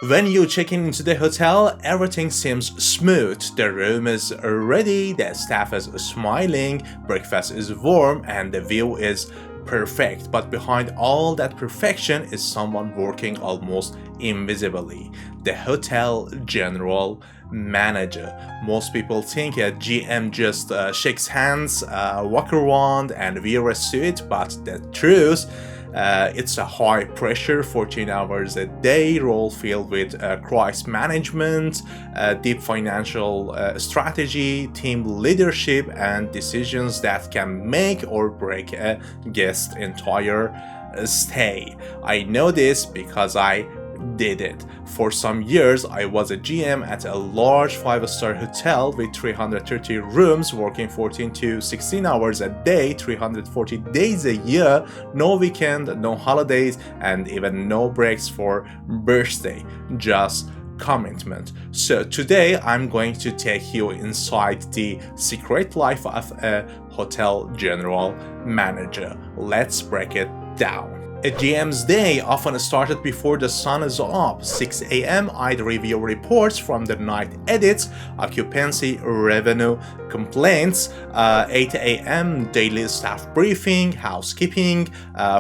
When you check in into the hotel, everything seems smooth. The room is ready, the staff is smiling, breakfast is warm, and the view is perfect. But behind all that perfection is someone working almost invisibly: the hotel general manager. Most people think a GM just shakes hands, walk around, and wear a suit, but the truth, it's a high pressure 14 hours a day role filled with crisis management, deep financial strategy, team leadership, and decisions that can make or break a guest's entire stay. I know this because I did it. For some years, I was a GM at a large 5-star hotel with 330 rooms, working 14 to 16 hours a day, 340 days a year, no weekend, no holidays, and even no breaks for birthday. Just commitment. So today I'm going to take you inside the secret life of a hotel general manager. Let's break it down. A GM's day often started before the sun is up. 6 a.m. I'd review reports from the night edits, occupancy, revenue, complaints. 8 a.m. daily staff briefing, housekeeping,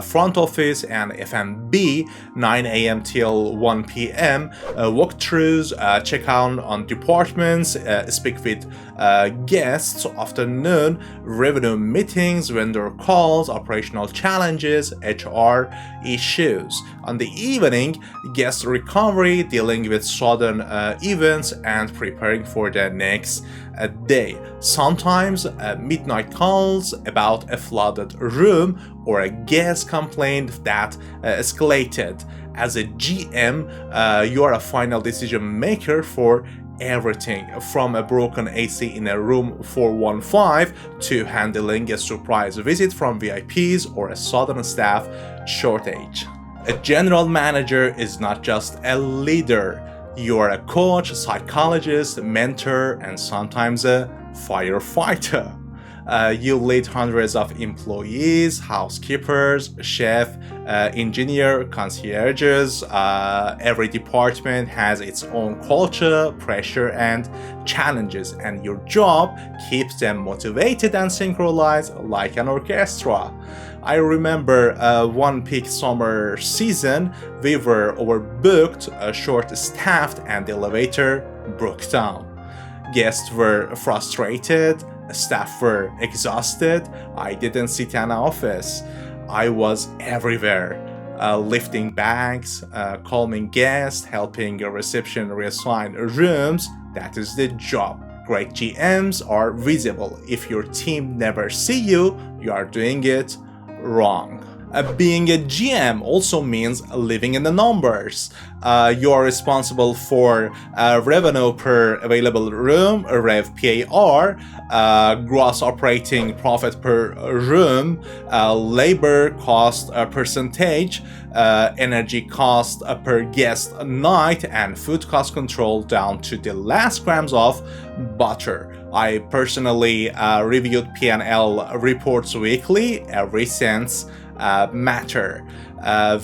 front office, and F&B. 9 a.m. till 1 p.m. Walkthroughs, check out on departments, speak with guests. Afternoon, revenue meetings, vendor calls, operational challenges, HR issues. On the evening, guest recovery, dealing with sudden events, and preparing for the next day. Sometimes midnight calls about a flooded room or a guest complaint that escalated. As a GM, you are a final decision maker for everything from a broken AC in a room 415 to handling a surprise visit from VIPs or a sudden staff shortage. A general manager is not just a leader. You are a coach, psychologist, mentor, and sometimes a firefighter. You lead hundreds of employees, housekeepers, chef, engineer, concierges. Every department has its own culture, pressure, and challenges, and your job keeps them motivated and synchronized like an orchestra. I remember one peak summer season, we were overbooked, short-staffed, and the elevator broke down. Guests were frustrated, staff were exhausted. I didn't sit in an office. I was everywhere, lifting bags, calming guests, helping a reception reassign rooms. That is the job. Great GMs are visible. If your team never see you, you are doing it wrong. Being a GM also means living in the numbers. You are responsible for revenue per available room, Rev PAR, gross operating profit per room, labor cost percentage, energy cost per guest night, and food cost control down to the last grams of butter. I personally reviewed P&L reports weekly. Every cent matter.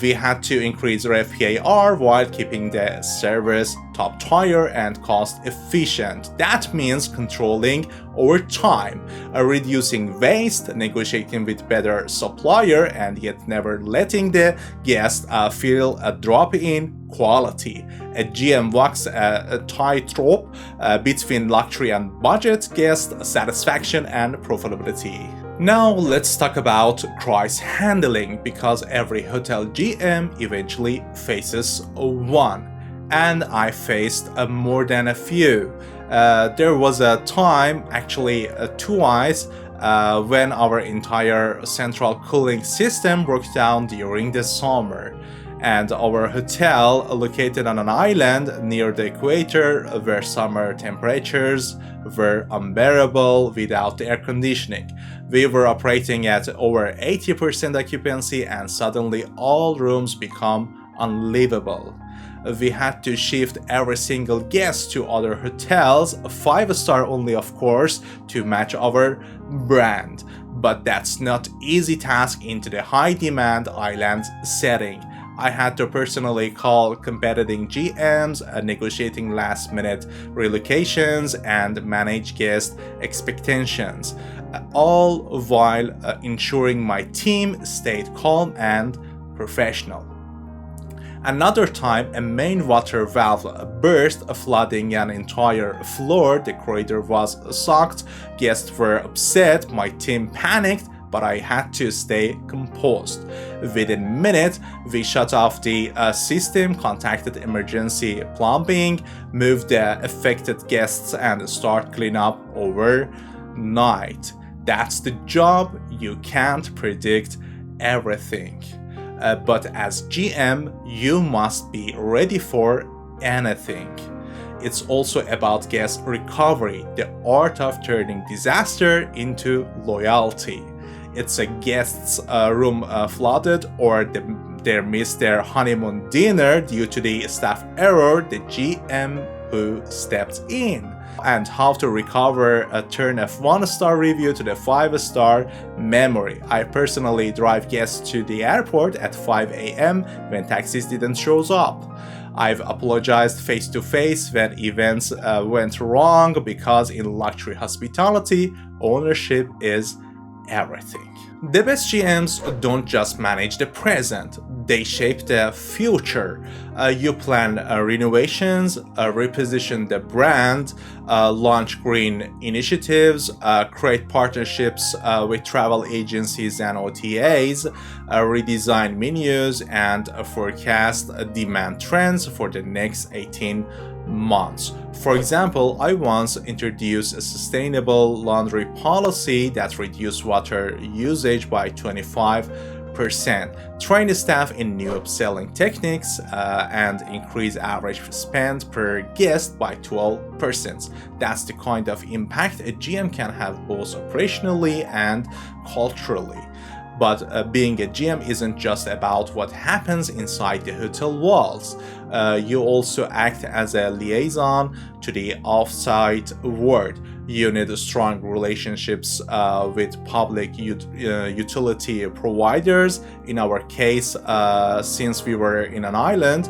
We had to increase Rev PAR while keeping the service top tier and cost efficient. That means controlling overtime, reducing waste, negotiating with better supplier, and yet never letting the guest feel a drop in quality. A GM walks a tightrope between luxury and budget, guest satisfaction, and profitability. Now let's talk about crisis handling, because every hotel GM eventually faces one. And I faced more than a few. There was a time, actually twice, when our entire central cooling system broke down during the summer. And our hotel, located on an island near the equator where summer temperatures were unbearable without air conditioning. We were operating at over 80% occupancy, and suddenly all rooms become unlivable. We had to shift every single guest to other hotels, 5-star only of course, to match our brand. But that's not easy task into the high demand island setting. I had to personally call competing GMs, negotiating last-minute relocations, and manage guest expectations, all while ensuring my team stayed calm and professional. Another time, a main water valve burst, flooding an entire floor. The corridor was soaked. Guests were upset. My team panicked, but I had to stay composed. Within minutes, we shut off the system, contacted emergency plumbing, moved the affected guests, and start cleanup overnight. That's the job. You can't predict everything. But as GM, you must be ready for anything. It's also about guest recovery, the art of turning disaster into loyalty. It's a guest's room flooded, or they missed their honeymoon dinner due to the staff error, the GM who stepped in. And how to recover turn a 1-star review to the 5-star memory. I personally drive guests to the airport at 5 a.m. when taxis didn't show up. I've apologized face to face when events went wrong, because in luxury hospitality, ownership is everything. The best GMs don't just manage the present, they shape the future. You plan renovations, reposition the brand, launch green initiatives, create partnerships with travel agencies and OTAs, redesign menus, and forecast demand trends for the next 18 months. For example, I once introduced a sustainable laundry policy that reduced water usage by 25%, trained staff in new upselling techniques, and increased average spend per guest by 12%. That's the kind of impact a GM can have both operationally and culturally. But being a GM isn't just about what happens inside the hotel walls. You also act as a liaison to the off-site world. You need strong relationships with public utility providers. In our case, since we were in an island,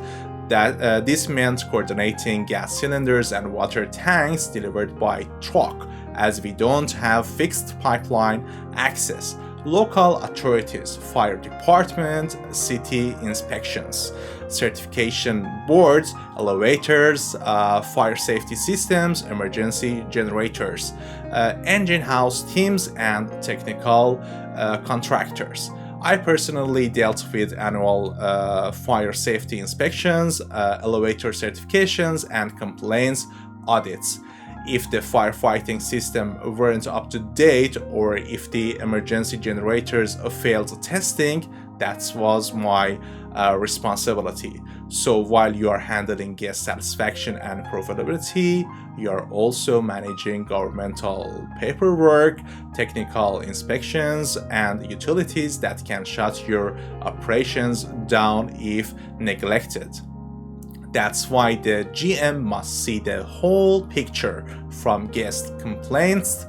that this meant coordinating gas cylinders and water tanks delivered by truck, as we don't have fixed pipeline access. Local authorities, fire department, city inspections, certification boards, elevators, fire safety systems, emergency generators, engine house teams, and technical contractors. I personally dealt with annual fire safety inspections, elevator certifications, and complaints audits. If the firefighting system weren't up to date, or if the emergency generators failed testing, that was my responsibility. So while you are handling guest satisfaction and profitability, you are also managing governmental paperwork, technical inspections, and utilities that can shut your operations down if neglected. That's why the GM must see the whole picture, from guest complaints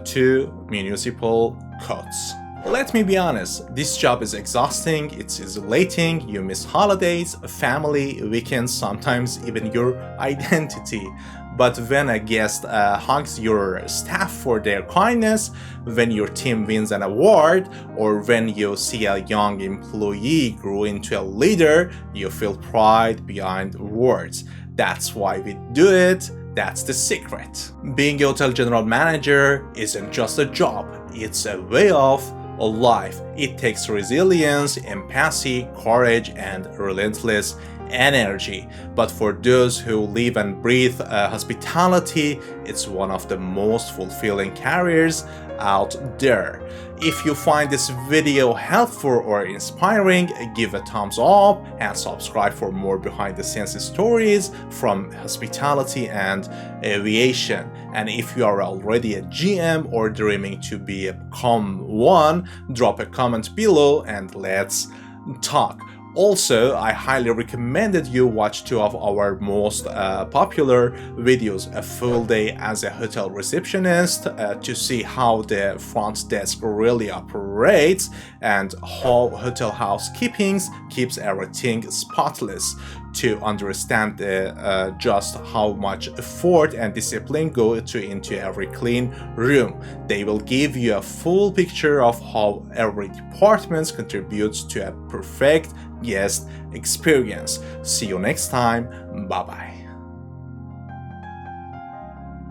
to municipal codes. Let me be honest, this job is exhausting, it's isolating, you miss holidays, family, weekends, sometimes even your identity. But when a guest hugs your staff for their kindness, when your team wins an award, or when you see a young employee grow into a leader, you feel pride beyond words. That's why we do it. That's the secret. Being a hotel general manager isn't just a job, it's a way of life. It takes resilience, empathy, courage, and relentless energy. But for those who live and breathe hospitality, it's one of the most fulfilling careers out there. If you find this video helpful or inspiring, give a thumbs up and subscribe for more behind the scenes stories from hospitality and aviation. And if you are already a GM or dreaming to become one, drop a comment below and let's talk. Also, I highly recommended you watch two of our most popular videos, a full day as a hotel receptionist, to see how the front desk really operates and how hotel housekeeping keeps everything spotless, to understand just how much effort and discipline go into every clean room. They will give you a full picture of how every department contributes to a perfect guest experience. See you next time. Bye bye.